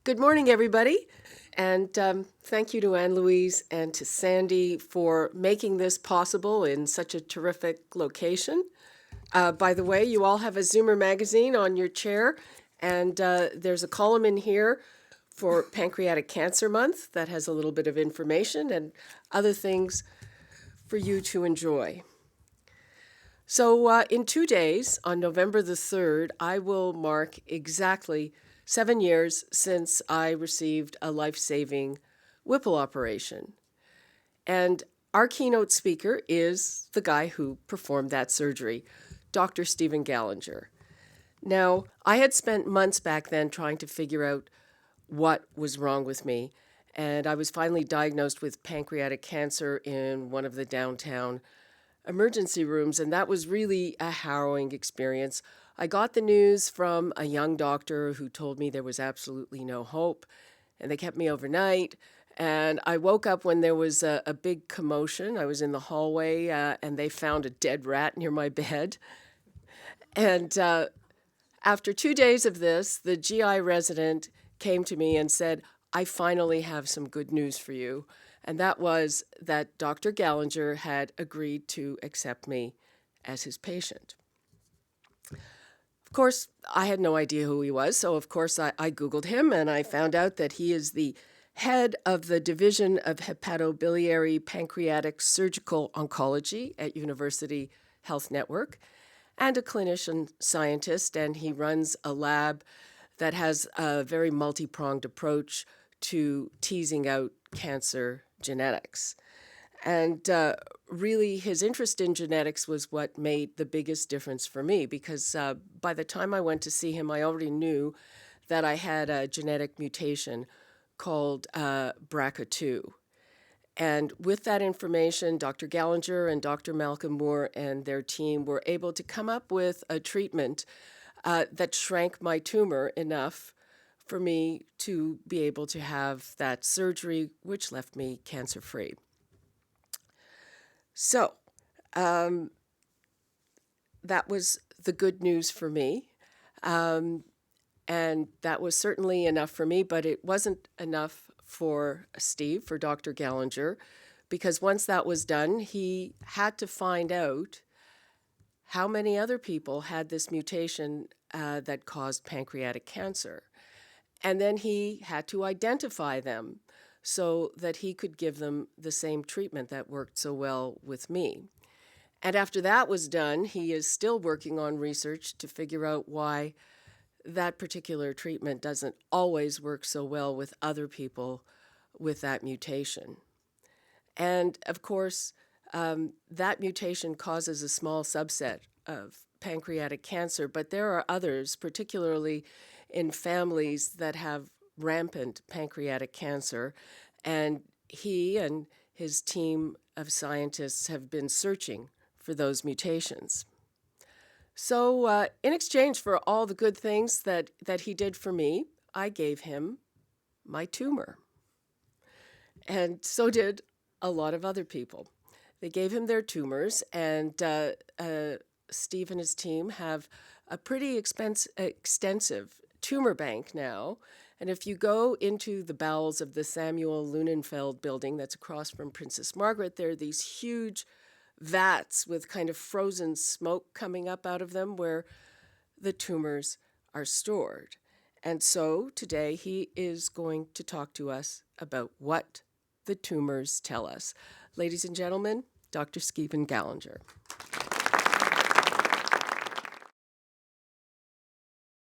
Good morning, everybody. And thank you to Anne-Louise and to Sandy for making this possible in such a terrific location. By the way, you all have a Zoomer magazine on your chair, and there's a column in here for Pancreatic Cancer Month that has a little bit of information and other things for you to enjoy. So in 2 days, on November the 3rd, I will mark exactly 7 years since I received a life-saving Whipple operation. And our keynote speaker is the guy who performed that surgery, Dr. Stephen Gallinger. Now, I had spent months back then trying to figure out what was wrong with me, and I was finally diagnosed with pancreatic cancer in one of the downtown emergency rooms, and that was really a harrowing experience. I got the news from a young doctor who told me there was absolutely no hope, and they kept me overnight. And I woke up when there was a big commotion. I was in the hallway, and they found a dead rat near my bed. And after 2 days of this, the GI resident came to me and said, "I finally have some good news for you." And that was that Dr. Gallinger had agreed to accept me as his patient. Of course, I had no idea who he was, so of course I Googled him, and I found out that he is the head of the Division of Hepatobiliary Pancreatic Surgical Oncology at University Health Network, and a clinician scientist, and he runs a lab that has a very multi-pronged approach to teasing out cancer genetics. And really, his interest in genetics was what made the biggest difference for me, because by the time I went to see him, I already knew that I had a genetic mutation called BRCA2. And with that information, Dr. Gallinger and Dr. Malcolm Moore and their team were able to come up with a treatment that shrank my tumor enough for me to be able to have that surgery, which left me cancer-free. So that was the good news for me. And that was certainly enough for me, but it wasn't enough for Steve, for Dr. Gallinger, because once that was done, he had to find out how many other people had this mutation that caused pancreatic cancer. And then he had to identify them so that he could give them the same treatment that worked so well with me. And after that was done, he is still working on research to figure out why that particular treatment doesn't always work so well with other people with that mutation. And of course, that mutation causes a small subset of pancreatic cancer, but there are others, particularly in families that have rampant pancreatic cancer, and he and his team of scientists have been searching for those mutations. So in exchange for all the good things that he did for me, I gave him my tumor. And so did a lot of other people. They gave him their tumors, and Steve and his team have a pretty extensive tumor bank now. And if you go into the bowels of the Samuel Lunenfeld building that's across from Princess Margaret, there are these huge vats with kind of frozen smoke coming up out of them where the tumors are stored. And so today he is going to talk to us about what the tumors tell us. Ladies and gentlemen, Dr. Stephen Gallinger.